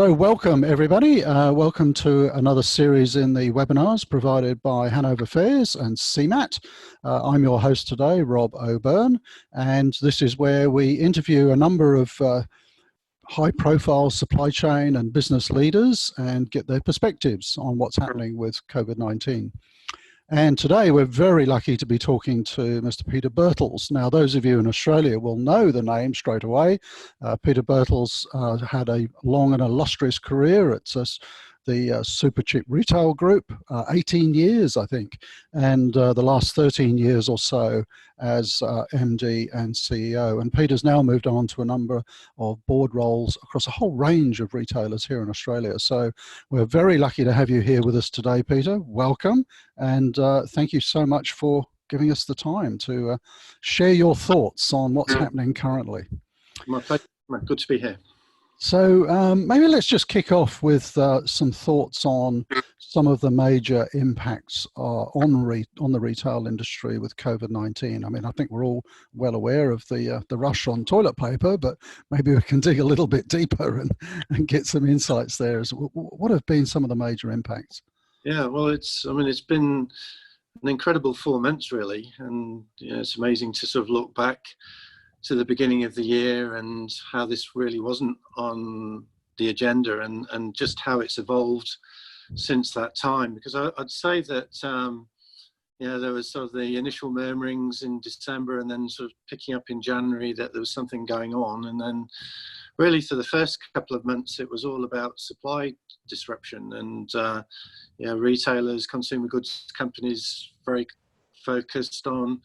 So welcome everybody. Welcome to another series in the webinars provided by Hanover Fairs and CMAT. I'm your host today, Rob O'Byrne, and this is where we interview a number of high-profile supply chain and business leaders and get their perspectives on what's happening with COVID-19. And today we're very lucky to be talking to Mr. Peter Birtles. Now, those of you in Australia will know the name straight away. Peter Birtles had a long and illustrious career at the Superchip Retail Group, 18 years, I think, and the last 13 years or so as MD and CEO. And Peter's now moved on to a number of board roles across a whole range of retailers here in Australia. So we're very lucky to have you here with us today, Peter. Welcome, and thank you so much for giving us the time to share your thoughts on what's happening currently. My pleasure. Good to be here. So maybe let's just kick off with some thoughts on some of the major impacts on the retail industry with COVID-19. I mean, I think we're all well aware of the rush on toilet paper, but maybe we can dig a little bit deeper and get some insights there. What have been some of the major impacts? Yeah, well, it's been an incredible 4 months, really, and it's amazing to sort of look back to the beginning of the year and how this really wasn't on the agenda and just how it's evolved since that time. Because I'd say that, there was sort of the initial murmurings in December and then sort of picking up in January that there was something going on. And then really for the first couple of months, it was all about supply disruption and, retailers, consumer goods companies very focused on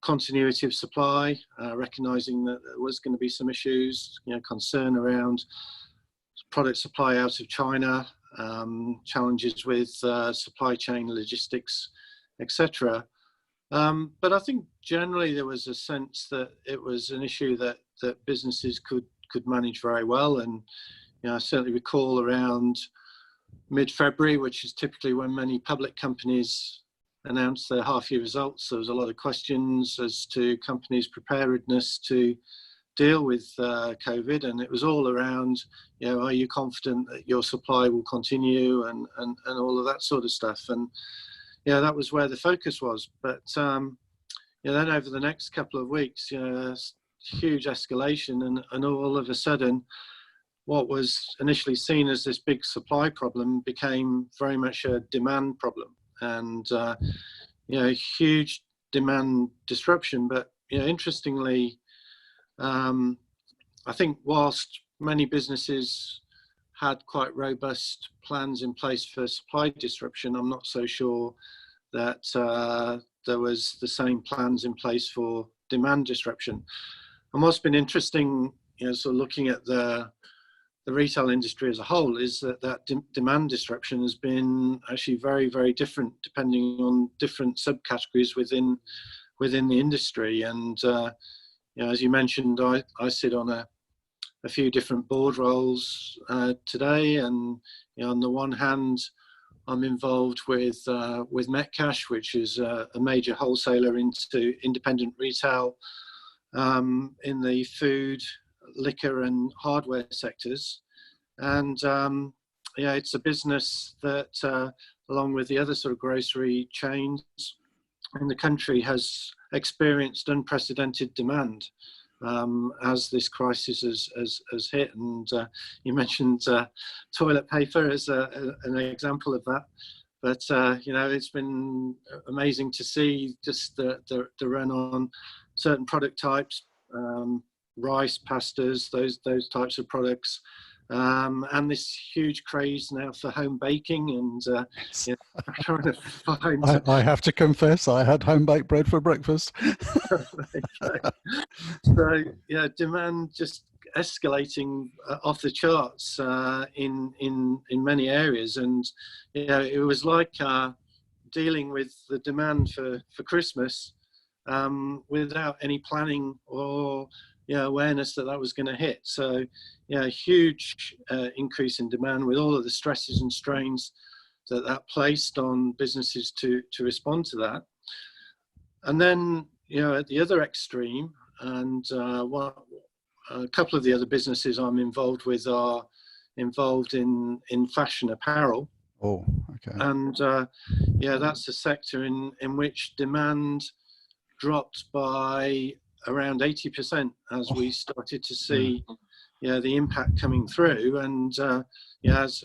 continuity of supply, recognizing that there was going to be some issues, concern around product supply out of China, challenges with supply chain logistics, etc. But I think generally there was a sense that it was an issue that businesses could manage very well. And I certainly recall around mid-February, which is typically when many public companies announced their half-year results. There was a lot of questions as to companies' preparedness to deal with COVID, and it was all around, are you confident that your supply will continue and all of that sort of stuff. And that was where the focus was. But then over the next couple of weeks, huge escalation, and all of a sudden, what was initially seen as this big supply problem became very much a demand problem. And huge demand disruption. But interestingly, I think whilst many businesses had quite robust plans in place for supply disruption, I'm not so sure that there was the same plans in place for demand disruption. And what's been interesting, sort of looking at the retail industry as a whole, is that demand disruption has been actually very, very different depending on different subcategories within the industry. And as you mentioned, I sit on a few different board roles today, and on the one hand, I'm involved with Metcash, which is a major wholesaler into independent retail in the food, liquor and hardware sectors. And it's a business that along with the other sort of grocery chains in the country has experienced unprecedented demand as this crisis has hit. And you mentioned toilet paper as an example of that. But it's been amazing to see just the run on certain product types, rice, pastas, those types of products, and this huge craze now for home baking and trying to find. I have to confess, I had home baked bread for breakfast. So demand just escalating off the charts in many areas, and it was like dealing with the demand for Christmas without any planning or awareness that was going to hit. So a huge increase in demand with all of the stresses and strains that placed on businesses to respond to that. And then at the other extreme, and a couple of the other businesses I'm involved with are involved in fashion apparel. Oh, okay. And yeah, that's a sector in which demand dropped by around 80% as we started to see the impact coming through. And yeah, as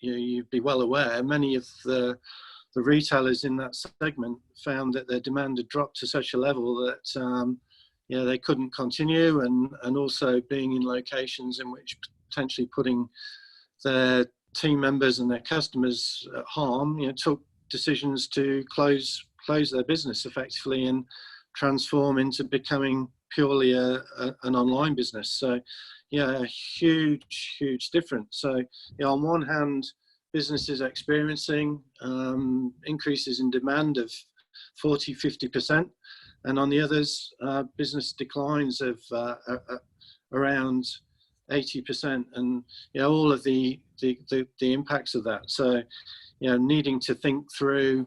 you know, you'd be well aware, many of the retailers in that segment found that their demand had dropped to such a level that they couldn't continue, and also being in locations in which potentially putting their team members and their customers at harm, took decisions to close their business effectively and transform into becoming purely an online business. So a huge difference. So on one hand, businesses experiencing increases in demand of 40-50%, and on the others, business declines of around 80%, and all of the impacts of that. So needing to think through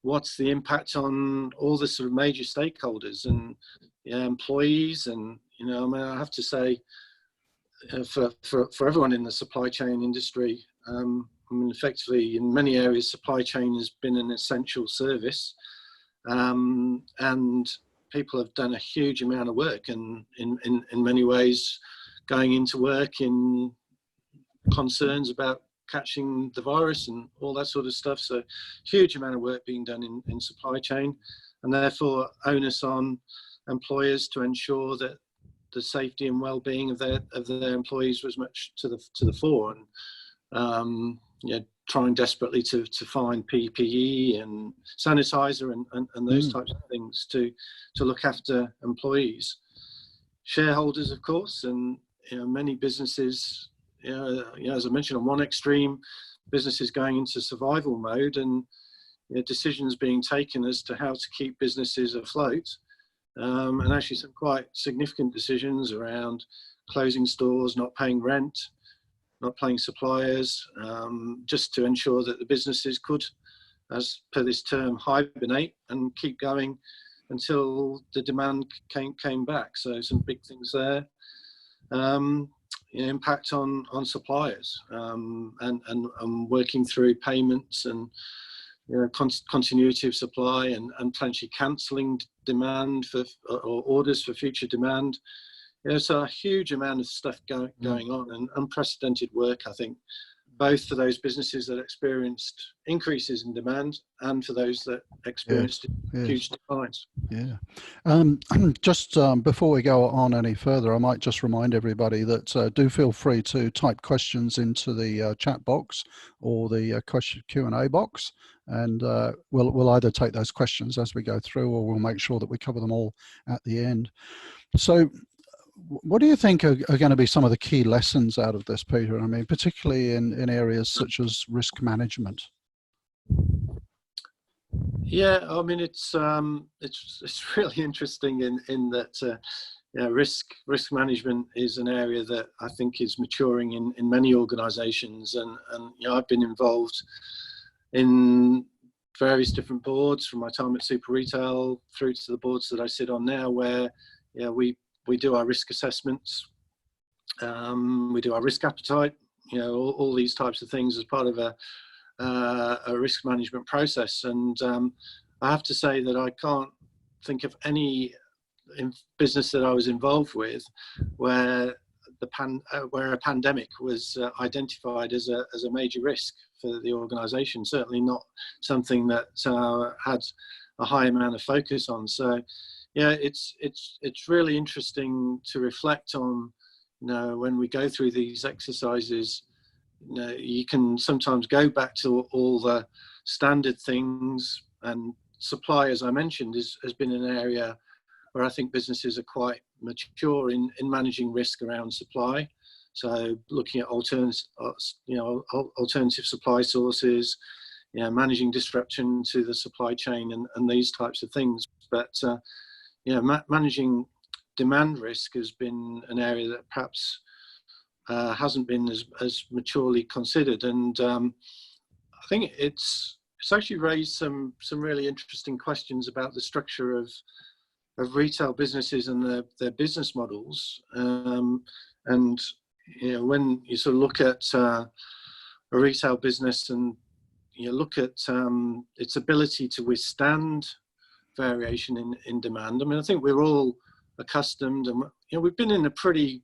what's the impact on all the sort of major stakeholders and employees, and I have to say, for everyone in the supply chain industry, effectively in many areas, supply chain has been an essential service, and people have done a huge amount of work, and in many ways going into work in concerns about catching the virus and all that sort of stuff. So huge amount of work being done in supply chain, and therefore onus on employers to ensure that the safety and well-being of their employees was much to the fore, and trying desperately to find PPE and sanitizer and those types of things to look after employees. Shareholders, of course, and many businesses, as I mentioned, on one extreme, businesses going into survival mode, and decisions being taken as to how to keep businesses afloat, and actually some quite significant decisions around closing stores, not paying rent, not paying suppliers, just to ensure that the businesses could, as per this term, hibernate and keep going until the demand came back. So some big things there. Impact on suppliers, and working through payments and continuity of supply, and potentially cancelling demand or orders for future demand. So a huge amount of stuff going on, and unprecedented work, I think, both for those businesses that experienced increases in demand and for those that experienced huge declines. Yeah. Just before we go on any further, I might just remind everybody that do feel free to type questions into the chat box or the question Q&A box, and we'll either take those questions as we go through, or we'll make sure that we cover them all at the end. So what do you think are going to be some of the key lessons out of this, Peter? I mean, particularly in areas such as risk management. Yeah, I mean, it's really interesting in that risk management is an area that I think is maturing in many organisations, and I've been involved in various different boards from my time at Super Retail through to the boards that I sit on now, where we do our risk assessments, we do our risk appetite, all these types of things as part of a risk management process. And I have to say that I can't think of any business that I was involved with where a pandemic was identified as a major risk for the organisation. Certainly not something that had a high amount of focus on. So it's really interesting to reflect on. When we go through these exercises, you can sometimes go back to all the standard things, and supply, as I mentioned, has been an area where I think businesses are quite mature in managing risk around supply. So looking at alternative supply sources, managing disruption to the supply chain, and these types of things. But managing demand risk has been an area that perhaps hasn't been as maturely considered, and I think it's actually raised some really interesting questions about the structure of retail businesses and their business models, and when you sort of look at a retail business and you look at its ability to withstand variation in demand. I mean, I think we're all accustomed, and we've been in a pretty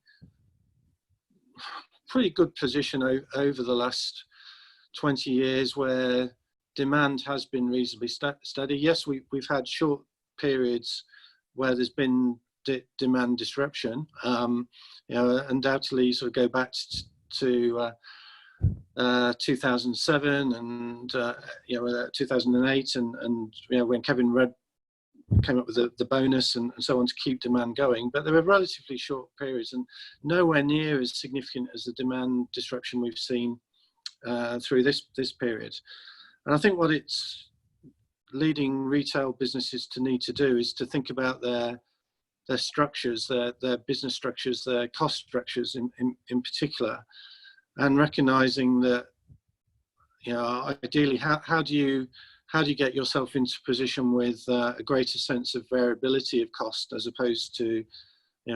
good position over the last 20 years where demand has been reasonably steady. Yes, we've had short periods where there's been demand disruption. Undoubtedly, sort of go back to 2007 and 2008, and when Kevin Rudd came up with the bonus and so on to keep demand going. But there were relatively short periods and nowhere near as significant as the demand disruption we've seen through this period. And I think what it's leading retail businesses to need to do is to think about their structures, their business structures, their cost structures in particular, and recognizing that, ideally, how do you get yourself into a position with a greater sense of variability of cost as opposed to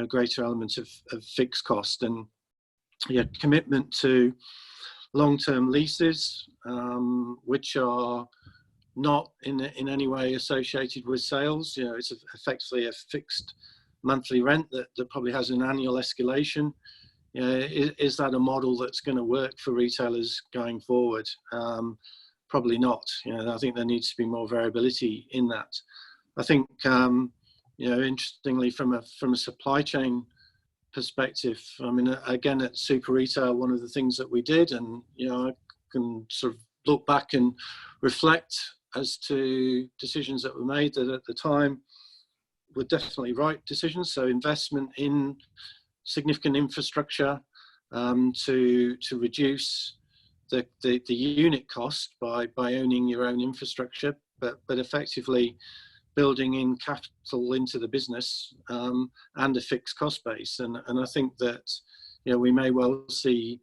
greater elements of fixed cost, and commitment to long-term leases, which are not in any way associated with sales. It's effectively a fixed monthly rent that probably has an annual escalation. Is that a model that's going to work for retailers going forward? Probably not. I think there needs to be more variability in that. I think, interestingly, from a supply chain perspective, I mean, again, at Super Retail, one of the things that we did, and I can sort of look back and reflect as to decisions that were made that at the time were definitely right decisions. So investment in significant infrastructure to reduce the unit cost by owning your own infrastructure, but effectively building in capital into the business and a fixed cost base. And I think that we may well see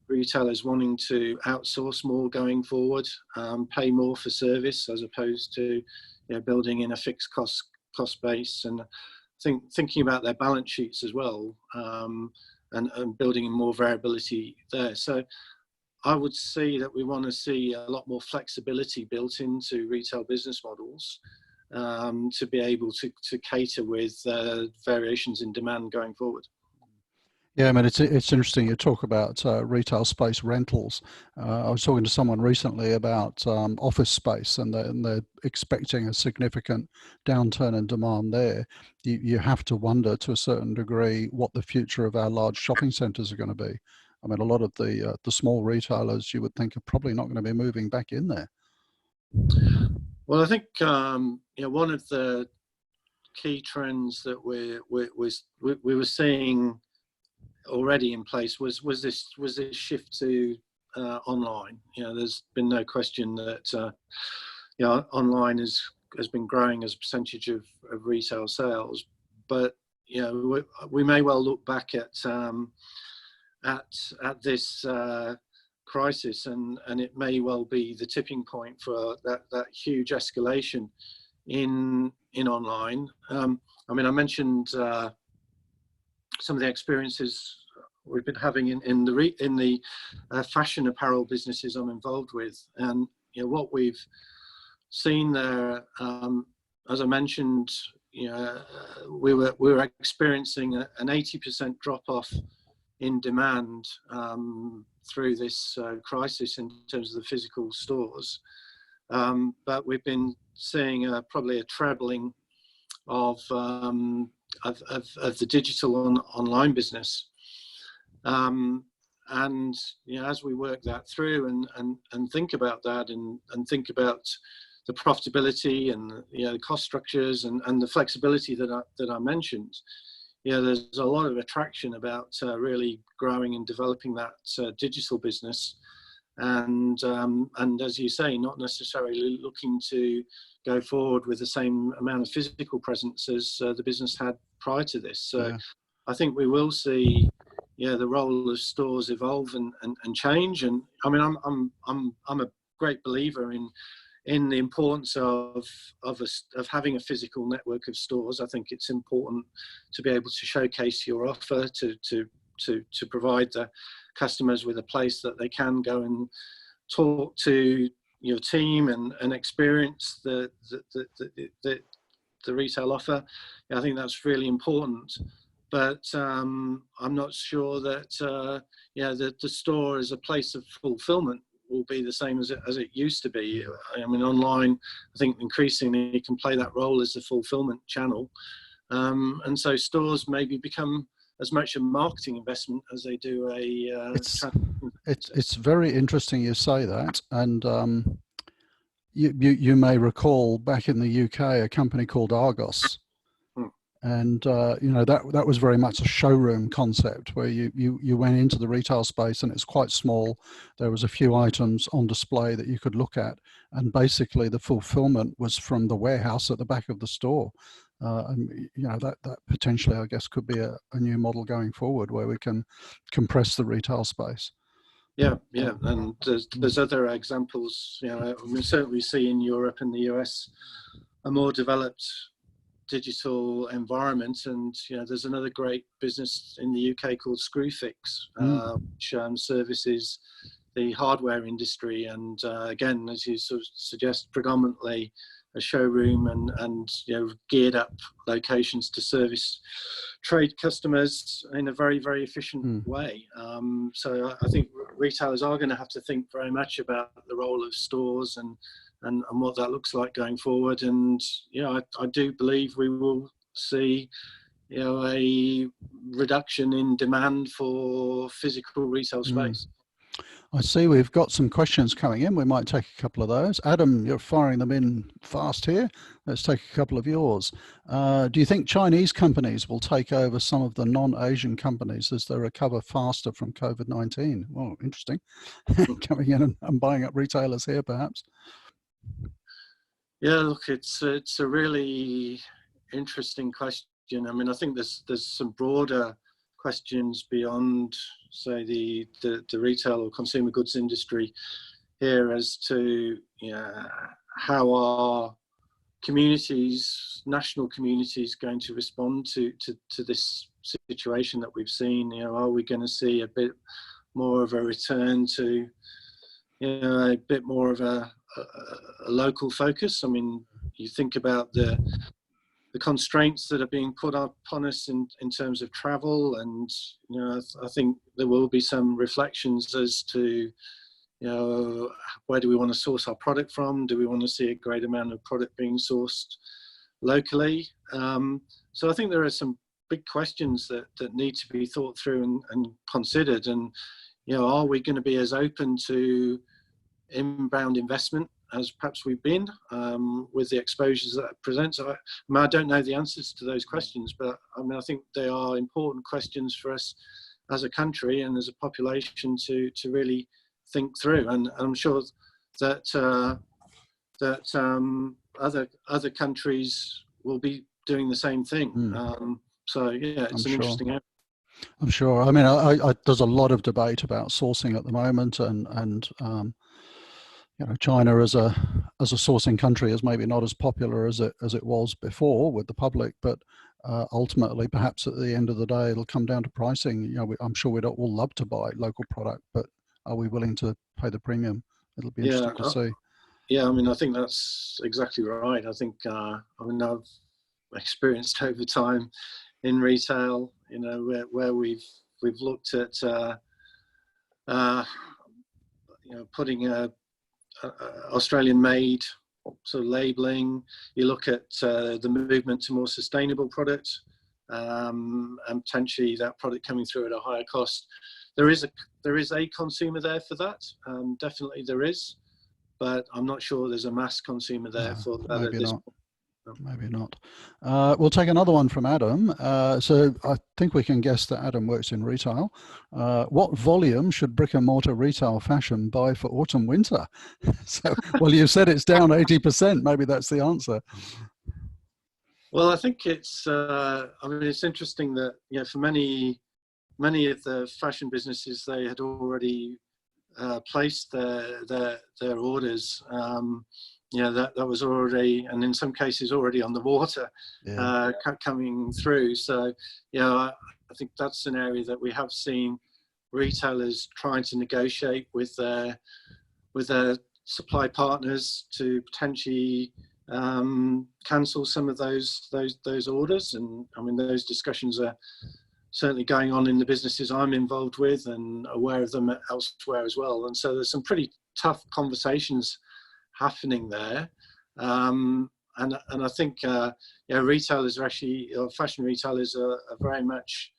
retailers wanting to outsource more going forward, pay more for service as opposed to building in a fixed cost base, and thinking about their balance sheets as well, and building in more variability there. So I would say that we want to see a lot more flexibility built into retail business models to be able to cater with variations in demand going forward. Yeah, I mean, it's interesting you talk about retail space rentals. I was talking to someone recently about office space, and they're expecting a significant downturn in demand there. You have to wonder to a certain degree what the future of our large shopping centres are going to be. I mean, a lot of the small retailers you would think are probably not going to be moving back in there. Well, I think one of the key trends that we were seeing already in place was this shift to online. There's been no question that online has been growing as a percentage of retail sales, but we may well look back at this crisis, and it may well be the tipping point for that huge escalation in online. I mean, I mentioned some of the experiences we've been having in the fashion apparel businesses I'm involved with, and what we've seen there, as I mentioned, we were experiencing an 80% drop off in demand through this crisis in terms of the physical stores, but we've been seeing probably a trebling of the digital online business, and as we work that through and think about that and think about the profitability and the cost structures and the flexibility that I mentioned, there's a lot of attraction about really growing and developing that digital business, and as you say, not necessarily looking to go forward with the same amount of physical presence as the business had prior to this. So yeah. I think we will see the role of stores evolve and change. And I mean, I'm a great believer in the importance of having a physical network of stores. I think it's important to be able to showcase your offer, to to provide the customers with a place that they can go and talk to your team and experience the retail offer. I think that's really important. But I'm not sure that the store as a place of fulfillment will be the same as it used to be. I mean, online, I think increasingly you can play that role as the fulfillment channel. And so stores maybe become as much a marketing investment as they do a it's very interesting you say that. And you may recall back in the UK a company called Argos. And that was very much a showroom concept where you went into the retail space and it's quite small. There was a few items on display that you could look at, and basically the fulfillment was from the warehouse at the back of the store. And that potentially, I guess, could be a new model going forward where we can compress the retail space. Yeah, and there's other examples. We certainly see in Europe and the US a more developed digital environment, and there's another great business in the UK called Screwfix, which services the hardware industry, and again, as you sort of suggest, predominantly a showroom and geared up locations to service trade customers in a very, very efficient way. So I think retailers are going to have to think very much about the role of stores and what that looks like going forward. And I do believe we will see a reduction in demand for physical retail space. I see we've got some questions coming in. We might take a couple of those. Adam, you're firing them in fast here. Let's take a couple of yours. Do you think Chinese companies will take over some of the non-Asian companies as they recover faster from COVID-19? Well, interesting. Coming in and buying up retailers here, perhaps. Yeah, look, it's a really interesting question. I mean, I think there's some broader questions beyond, say, the retail or consumer goods industry here as to how our communities, national communities, going to respond to this situation that we've seen. Are we going to see a bit more of a return to a bit more of a local focus? I mean, you think about the constraints that are being put upon us in terms of travel, and I think there will be some reflections as to where do we want to source our product from? Do we want to see a great amount of product being sourced locally? So I think there are some big questions that need to be thought through and considered. And are we going to be as open to inbound investment as perhaps we've been with the exposures that it presents? I don't know the answers to those questions, but I think they are important questions for us as a country and as a population to really think through. And I'm sure that other countries will be doing the same thing. So yeah, it's an interesting area. I'm sure. I mean, there's a lot of debate about sourcing at the moment, and China as a sourcing country is maybe not as popular as it was before with the public, but ultimately, perhaps at the end of the day, it'll come down to pricing. I'm sure we'd all love to buy local product, but are we willing to pay the premium? It'll be interesting to see. Yeah, I mean, I think that's exactly right. I think I've experienced over time in retail, where we've looked at putting a Australian-made sort of labelling. You look at the movement to more sustainable products, and potentially that product coming through at a higher cost. There is a consumer there for that. Definitely there is, but I'm not sure there's a mass consumer there for that at this point. Maybe not. We'll take another one from Adam. So I think we can guess that Adam works in retail. What volume should brick and mortar retail fashion buy for autumn winter? So, well, you said it's down 80%. Maybe that's the answer. Well, I think it's. It's interesting that for many of the fashion businesses, they had already placed their orders. That was already, and in some cases already on the water, coming through. So, I think that's an area that we have seen retailers trying to negotiate with their supply partners to potentially cancel some of those orders. And I mean, those discussions are certainly going on in the businesses I'm involved with, and aware of them elsewhere as well. And so there's some pretty tough conversations happening there. And I think retailers are actually, or fashion retailers are very much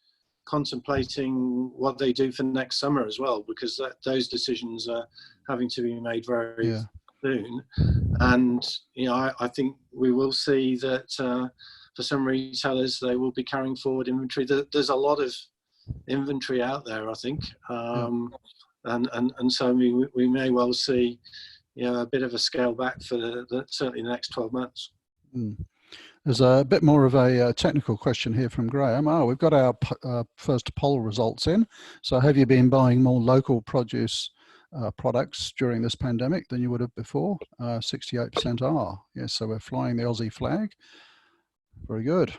contemplating what they do for next summer as well, because those decisions are having to be made very soon. And I think we will see that for some retailers, they will be carrying forward inventory. There's a lot of inventory out there, I think, and so we may well see a bit of a scale back for certainly the next 12 months. There's a bit more of a technical question here from Graham. We've got our first poll results in. So have you been buying more local produce products during this pandemic than you would have before? 68% are. Yes, so we're flying the Aussie flag. Very good.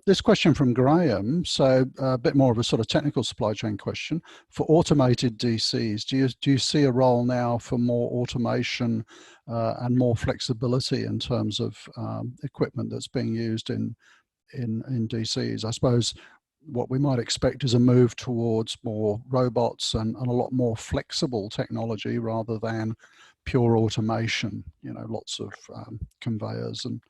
This question from Graham, so a bit more of a sort of technical supply chain question. For automated DCs, do you see a role now for more automation and more flexibility in terms of equipment that's being used in DCs? I suppose what we might expect is a move towards more robots and a lot more flexible technology rather than pure automation, lots of conveyors and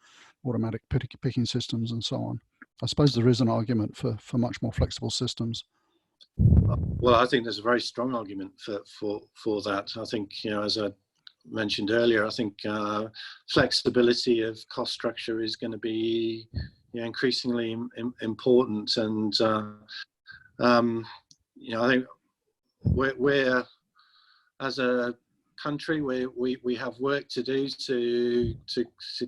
automatic picking systems and so on. I suppose there is an argument for much more flexible systems. Well, I think there's a very strong argument for that. I think, as I mentioned earlier, I think flexibility of cost structure is going to be increasingly important. And I think we're as a country, we have work to do to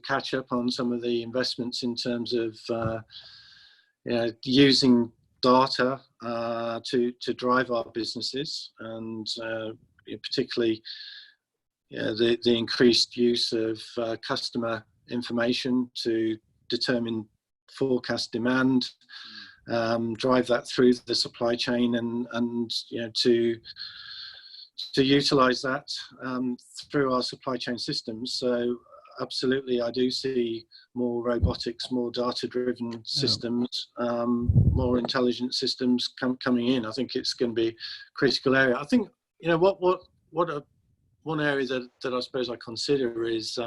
catch up on some of the investments in terms of using data to drive our businesses, and particularly the increased use of customer information to determine forecast demand, drive that through the supply chain, and to utilize that through our supply chain systems. So absolutely, I do see more robotics, more data-driven systems, more intelligent systems coming in. I think it's going to be a critical area. I think one area that I suppose I consider is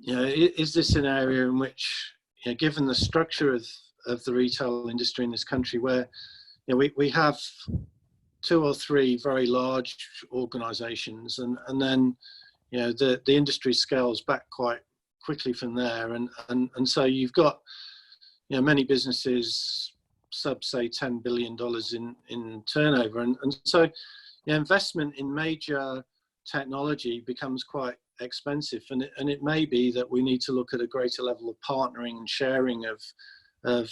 is this an area in which, given the structure of the retail industry in this country, where we have 2 or 3 very large organizations, and then the industry scales back quite quickly from there, and so you've got many businesses sub, say, $10 billion in turnover, and so investment in major technology becomes quite expensive, and it may be that we need to look at a greater level of partnering and sharing of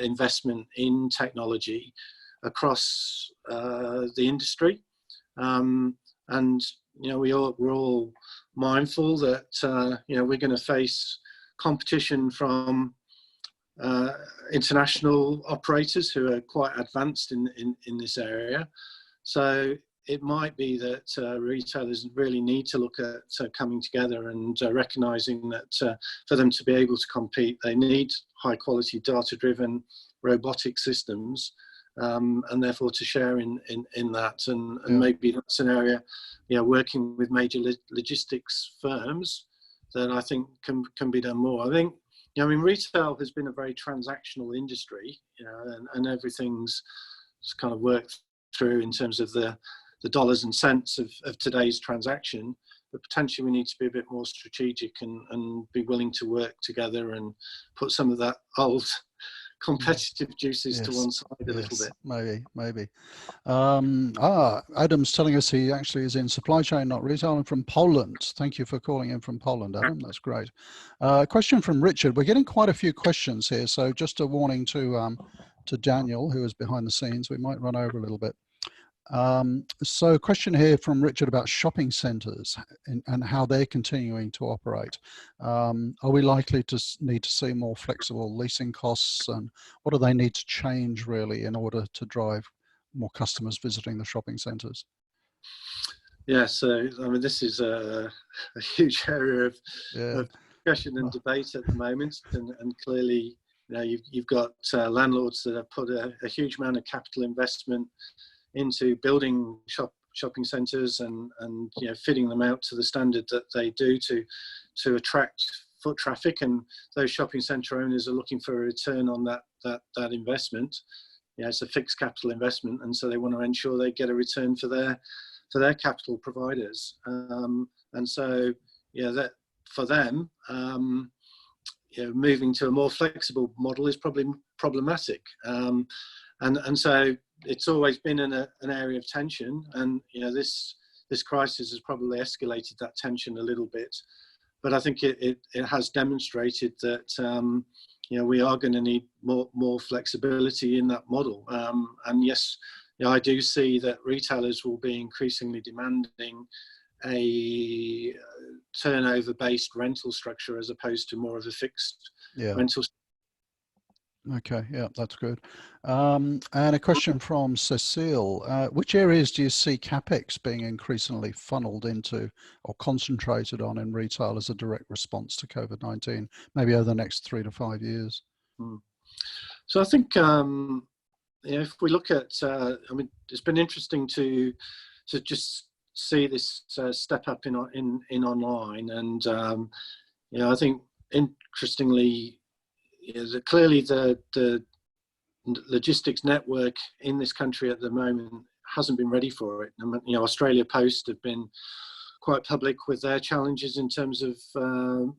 investment in technology across the industry, and we're all mindful that we're going to face competition from international operators who are quite advanced in this area. So it might be that retailers really need to look at coming together and recognizing that for them to be able to compete, they need high quality data-driven robotic systems, and therefore to share in that. And maybe that's an area, working with major logistics firms, that I think can be done more. I think, retail has been a very transactional industry, and everything's just kind of worked through in terms of the dollars and cents of today's transaction, but potentially we need to be a bit more strategic and be willing to work together and put some of that old competitive juices to one side a little bit. Maybe. Adam's telling us he actually is in supply chain, not retail, and from Poland. Thank you for calling in from Poland, Adam. That's great. Question from Richard. We're getting quite a few questions here, so just a warning to Daniel, who is behind the scenes. We might run over a little bit. So a question here from Richard about shopping centres and how they're continuing to operate. Are we likely to need to see more flexible leasing costs, and what do they need to change really in order to drive more customers visiting the shopping centres? Yeah, so I mean, this is a huge area Yeah. of discussion and debate at the moment, and clearly, you know, you've got landlords that have put a huge amount of capital investment into building shopping centres and you know, fitting them out to the standard that they do to attract foot traffic, and those shopping centre owners are looking for a return on that investment. You know, it's a fixed capital investment, and so they want to ensure they get a return for their capital providers. And so, yeah, that for them, you know, moving to a more flexible model is probably problematic. And so it's always been an area of tension, and you know, this crisis has probably escalated that tension a little bit. But I think it has demonstrated that you know, we are going to need more flexibility in that model. And yes, you know, I do see that retailers will be increasingly demanding a turnover-based rental structure as opposed to more of a fixed rental. Okay, yeah, that's good. And a question from Cecile. Which areas do you see capex being increasingly funneled into or concentrated on in retail as a direct response to COVID-19, maybe over the next 3 to 5 years? So I think, you know, if we look at, I mean, it's been interesting to just see this step up in online, and you know, I think interestingly, clearly the logistics network in this country at the moment hasn't been ready for it. You know, Australia Post have been quite public with their challenges in terms of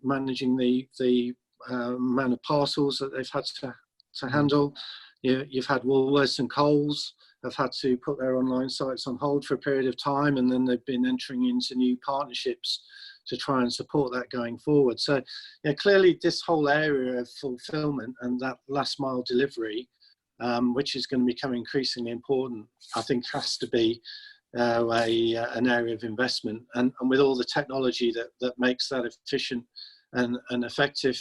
managing the amount of parcels that they've had to handle. You've had Woolworths and Coles have had to put their online sites on hold for a period of time, and then they've been entering into new partnerships to try and support that going forward. So, you know, clearly this whole area of fulfillment and that last mile delivery, which is going to become increasingly important, I think has to be an area of investment. And with all the technology that makes that efficient and effective,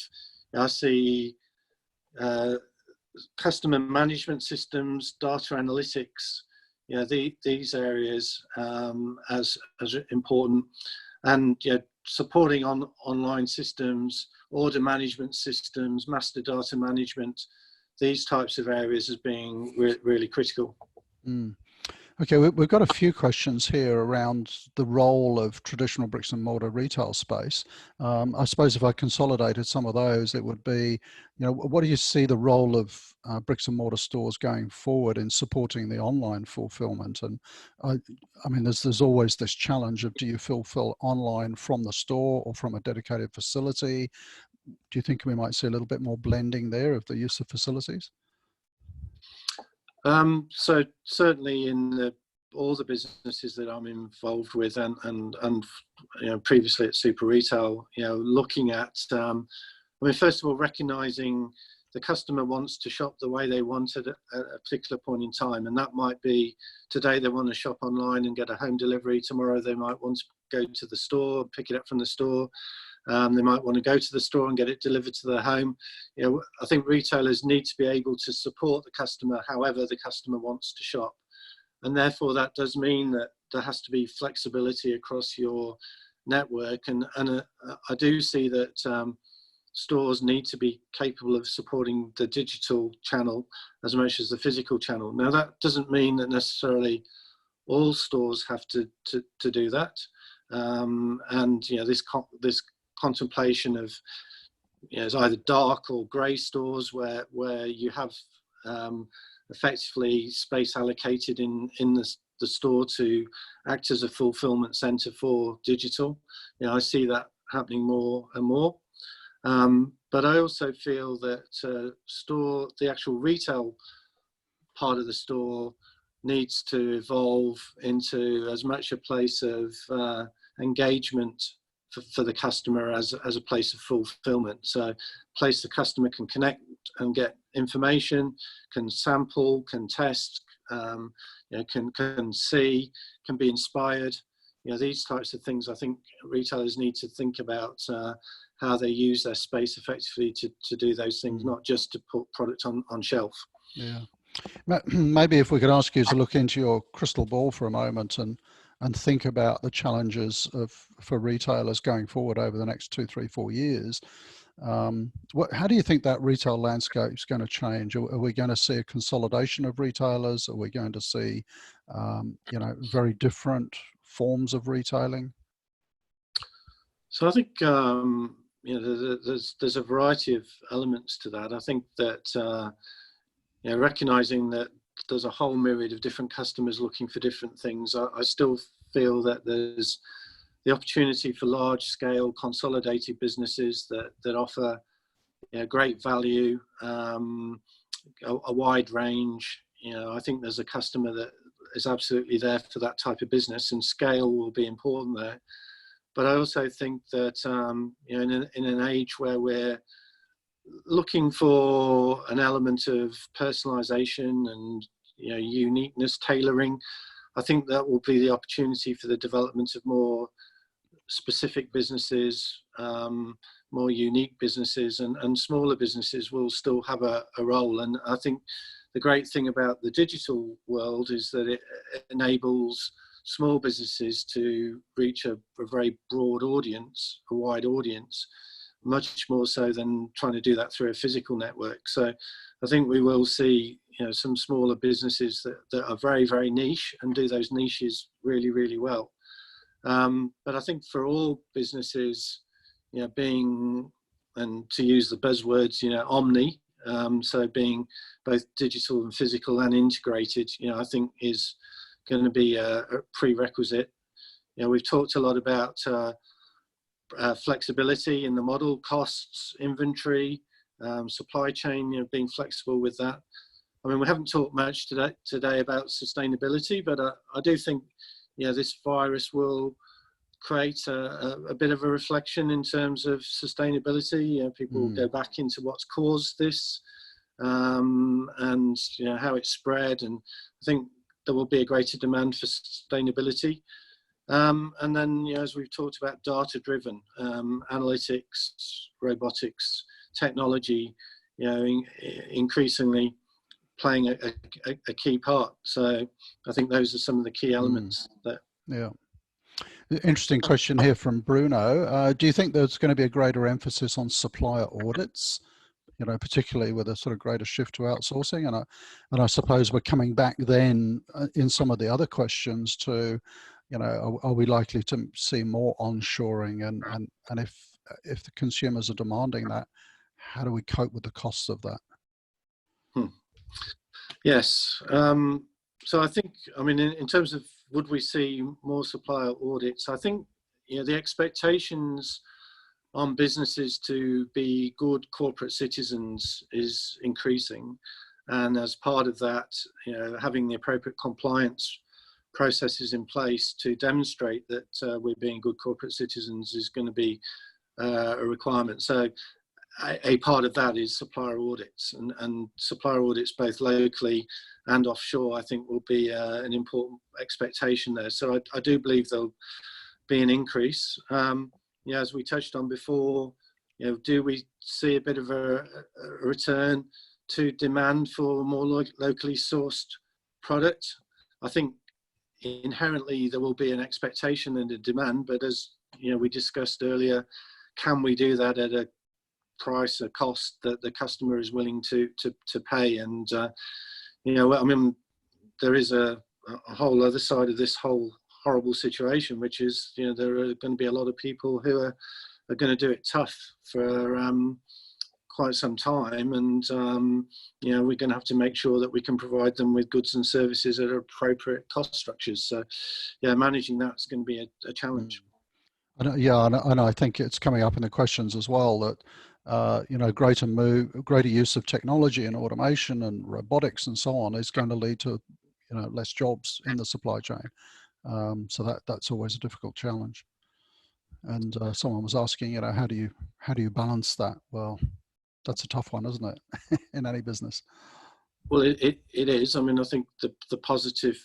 I see customer management systems, data analytics, you know, these areas as important, and you know, supporting online systems, order management systems, master data management, these types of areas as being really critical. Okay, we've got a few questions here around the role of traditional bricks and mortar retail space. I suppose if I consolidated some of those, it would be, you know, what do you see the role of bricks and mortar stores going forward in supporting the online fulfillment? And I mean, there's always this challenge of, do you fulfill online from the store or from a dedicated facility? Do you think we might see a little bit more blending there of the use of facilities? So certainly in all the businesses that I'm involved with, and you know, previously at Super Retail, you know, looking at, I mean, first of all, recognizing the customer wants to shop the way they want at a particular point in time, and that might be today they want to shop online and get a home delivery. Tomorrow they might want to go to the store, pick it up from the store. They might want to go to the store and get it delivered to their home. You know, I think retailers need to be able to support the customer however the customer wants to shop. And therefore that does mean that there has to be flexibility across your network. And I do see that stores need to be capable of supporting the digital channel as much as the physical channel. Now that doesn't mean that necessarily all stores have to do that. And you know, this contemplation of, you know, it's either dark or grey stores where you have effectively space allocated in the store to act as a fulfillment centre for digital. You know, I see that happening more and more. But I also feel that the actual retail part of the store needs to evolve into as much a place of engagement for the customer as a place of fulfillment. So a place the customer can connect and get information, can sample, can test, can see, can be inspired. These types of things, I think retailers need to think about how they use their space effectively to do those things, not just to put product on shelf. Yeah. Maybe if we could ask you to look into your crystal ball for a moment and think about the challenges for retailers going forward over the next 2, 3, 4 years. How do you think that retail landscape is going to change? Are we going to see a consolidation of retailers? Are we going to see, very different forms of retailing? So I think there's a variety of elements to that. I think that recognizing that there's a whole myriad of different customers looking for different things, I still feel that there's the opportunity for large-scale consolidated businesses that offer great value, a wide range. I think there's a customer that is absolutely there for that type of business, and scale will be important there. But I also think that in an age where we're looking for an element of personalization and uniqueness, tailoring, I think that will be the opportunity for the development of more specific businesses, more unique businesses, and smaller businesses will still have a role. And I think the great thing about the digital world is that it enables small businesses to reach a very broad audience, a wide audience, much more so than trying to do that through a physical network. So I think we will see some smaller businesses that are very, very niche and do those niches really, really well. But I think for all businesses, being, and to use the buzzwords, omni, so being both digital and physical and integrated, I think is going to be a prerequisite. We've talked a lot about flexibility in the model, costs, inventory, supply chain, being flexible with that. I mean, we haven't talked much today about sustainability, but I do think this virus will create a bit of a reflection in terms of sustainability. People will go back into what's caused this, and how it spread, and I think there will be a greater demand for sustainability. And then, as we've talked about, data-driven analytics, robotics, technology, increasingly playing a key part. So I think those are some of the key elements. Yeah. Interesting question here from Bruno. Do you think there's going to be a greater emphasis on supplier audits, particularly with a sort of greater shift to outsourcing? And I suppose we're coming back then in some of the other questions to, are we likely to see more onshoring? And if the consumers are demanding that, how do we cope with the costs of that? Yes. So I think, in terms of would we see more supplier audits, I think the expectations on businesses to be good corporate citizens is increasing, and as part of that, having the appropriate compliance processes in place to demonstrate that we're being good corporate citizens is going to be a requirement. So a part of that is supplier audits, and supplier audits both locally and offshore, I think, will be an important expectation there. So I do believe there'll be an increase. As we touched on before, do we see a bit of a return to demand for more locally sourced product? I think inherently there will be an expectation and a demand, but as we discussed earlier, can we do that at a price, a cost that the customer is willing to pay? And there is a whole other side of this whole horrible situation, which is there are going to be a lot of people who are going to do it tough for quite some time, and we're going to have to make sure that we can provide them with goods and services at appropriate cost structures. So managing that's going to be a challenge. And I think it's coming up in the questions as well that greater use of technology and automation and robotics and so on is going to lead to less jobs in the supply chain. So that's always a difficult challenge. And someone was asking, how do you balance that? Well, that's a tough one, isn't it, in any business? Well, it is. I mean, I think the positive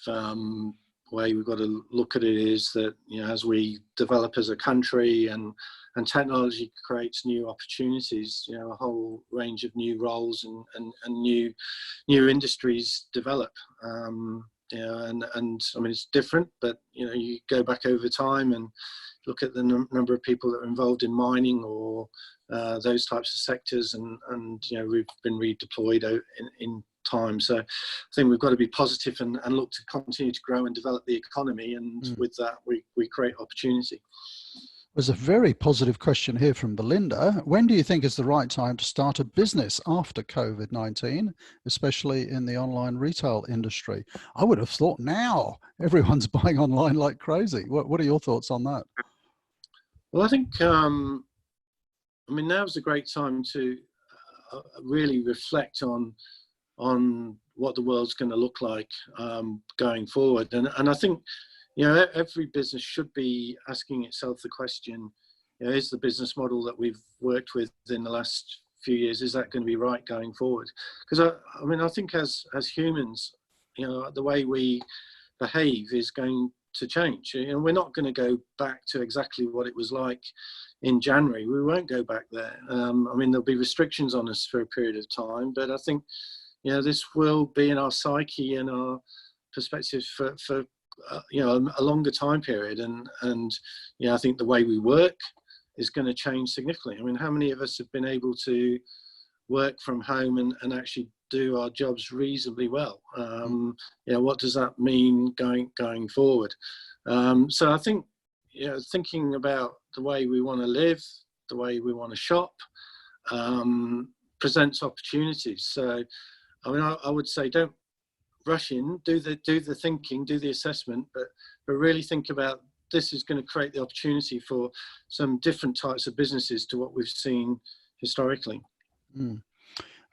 way we've got to look at it is that, as we develop as a country and technology creates new opportunities, a whole range of new roles and new industries develop. And I mean, it's different, but you go back over time and look at the number of people that are involved in mining or those types of sectors, and we've been redeployed in time. So I think we've got to be positive and look to continue to grow and develop the economy, and with that we create opportunity. There's a very positive question here from Belinda. When do you think is the right time to start a business after COVID-19, especially in the online retail industry? I would have thought now. Everyone's buying online like crazy. What are your thoughts on that? Well, I think now's a great time to really reflect on what the world's going to look like going forward, and I think every business should be asking itself the question, is the business model that we've worked with in the last few years, is that going to be right going forward? Because I think as humans, the way we behave is going to change. We're not going to go back to exactly what it was like in January. We won't go back there. There'll be restrictions on us for a period of time, but I think this will be in our psyche and our perspective for a longer time period, and I think the way we work is going to change significantly. I mean, how many of us have been able to work from home and actually do our jobs reasonably well? What does that mean going forward? So I think thinking about the way we want to live, the way we want to shop, presents opportunities. So I would say, don't rush in, do the thinking, do the assessment, but really think about, this is going to create the opportunity for some different types of businesses to what we've seen historically.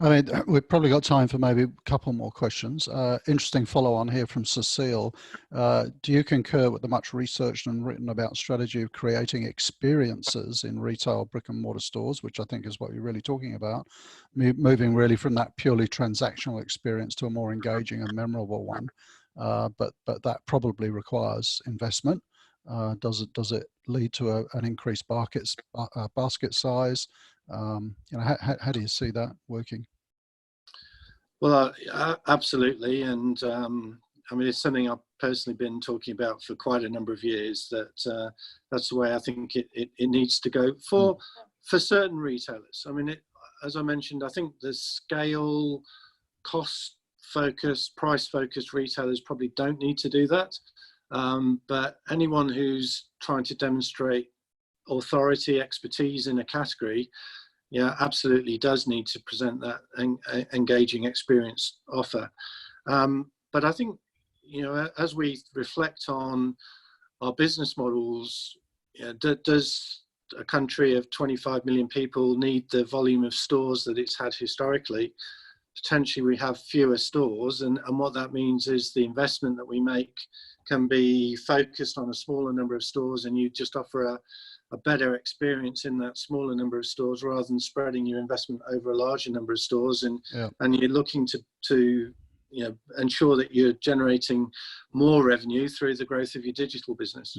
I mean, we've probably got time for maybe a couple more questions. Interesting follow on here from Cecile. Do you concur with the much researched and written about strategy of creating experiences in retail brick and mortar stores, which I think is what you're really talking about, moving really from that purely transactional experience to a more engaging and memorable one? But that probably requires investment. Does it lead to an increased basket size? How do you see that working? Well, absolutely, and it's something I've personally been talking about for quite a number of years. That's the way I think it needs to go for certain retailers. As I mentioned, I think the scale, cost-focused, price-focused retailers probably don't need to do that. But anyone who's trying to demonstrate authority, expertise in a category, absolutely does need to present that engaging experience offer. But I think, as we reflect on our business models, does a country of 25 million people need the volume of stores that it's had historically? Potentially we have fewer stores, and what that means is the investment that we make can be focused on a smaller number of stores, and you just offer a better experience in that smaller number of stores rather than spreading your investment over a larger number of stores, and you're looking to ensure that you're generating more revenue through the growth of your digital business.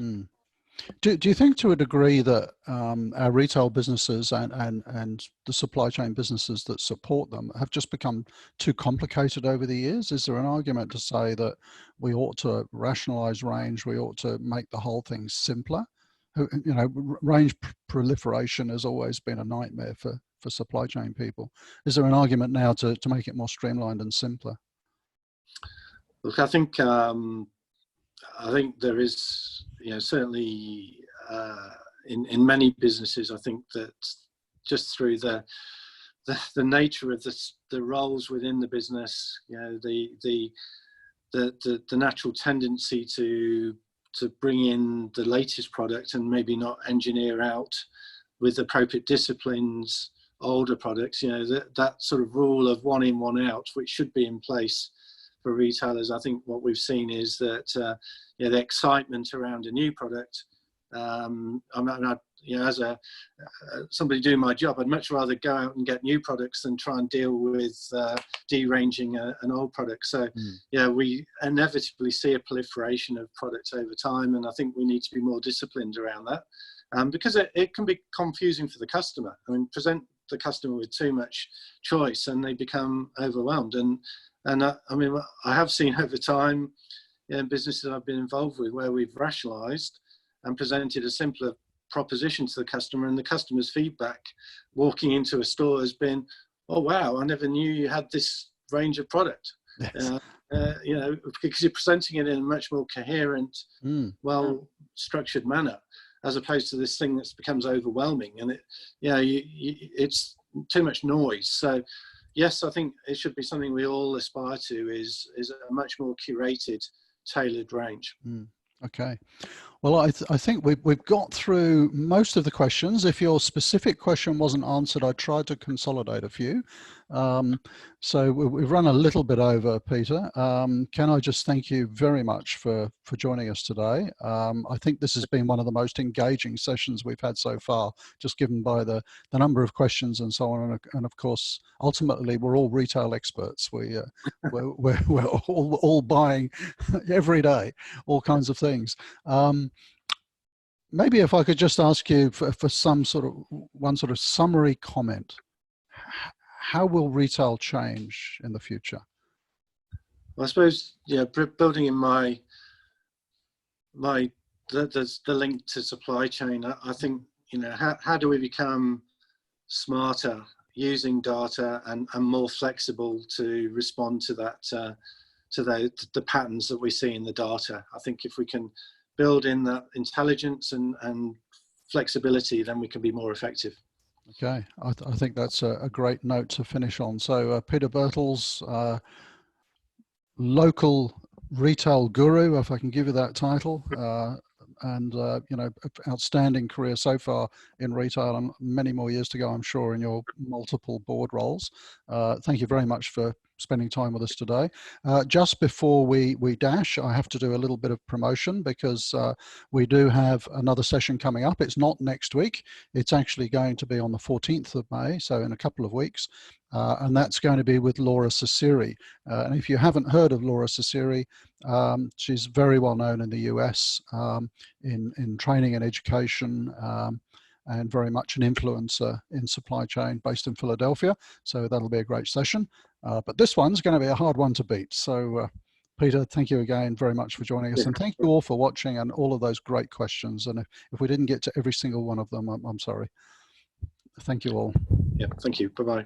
Do you think to a degree that our retail businesses and the supply chain businesses that support them have just become too complicated over the years? Is there an argument to say that we ought to rationalize range, we ought to make the whole thing simpler? Range proliferation has always been a nightmare for supply chain people. Is there an argument now to make it more streamlined and simpler? Look, I think there is, certainly in many businesses, I think that just through the nature of the roles within the business, the natural tendency to bring in the latest product and maybe not engineer out with appropriate disciplines older products, that sort of rule of one in, one out, which should be in place for retailers. I think what we've seen is that the excitement around a new product you know, as somebody doing my job, I'd much rather go out and get new products than try and deal with deranging an old product. So yeah, we inevitably see a proliferation of products over time, and I think we need to be more disciplined around that, because it can be confusing for the customer. I mean, present the customer with too much choice and they become overwhelmed. And I mean, I have seen over time in businesses I've been involved with where we've rationalized and presented a simpler proposition to the customer, and the customer's feedback walking into a store has been, oh wow, I never knew you had this range of product. Yes. You know, because you're presenting it in a much more coherent, well structured manner, as opposed to this thing that becomes overwhelming, and it's too much noise. So yes, I think it should be something we all aspire to, is a much more curated, tailored range. Okay. Well, I think we've got through most of the questions. If your specific question wasn't answered, I tried to consolidate a few. So we've run a little bit over, Peter. Can I just thank you very much for joining us today? I think this has been one of the most engaging sessions we've had so far, just given by the number of questions and so on. And of course, ultimately, we're all retail experts. We're all buying every day, all kinds of things. Maybe if I could just ask you for one sort of summary comment. How will retail change in the future? Well, I suppose, yeah, building in the link to supply chain, I think, you know, how do we become smarter using data and more flexible to respond to that, to the patterns that we see in the data. I think if we can build in that intelligence and flexibility, then we can be more effective. Okay, I think that's a great note to finish on. So Peter Birtles, local retail guru, if I can give you that title, and you know, outstanding career so far in retail, and many more years to go, I'm sure, in your multiple board roles. Thank you very much for spending time with us today. Just before we dash, I have to do a little bit of promotion, because we do have another session coming up. It's not next week. It's actually going to be on the 14th of May, so in a couple of weeks. And that's going to be with Laura Ciceri. And if you haven't heard of Laura Ciceri, she's very well known in the US in training and education, and very much an influencer in supply chain, based in Philadelphia. So that'll be a great session. But this one's going to be a hard one to beat. So Peter, thank you again very much for joining us. And thank you all for watching and all of those great questions. And if we didn't get to every single one of them, I'm sorry. Thank you all. Yeah, thank you. Bye-bye.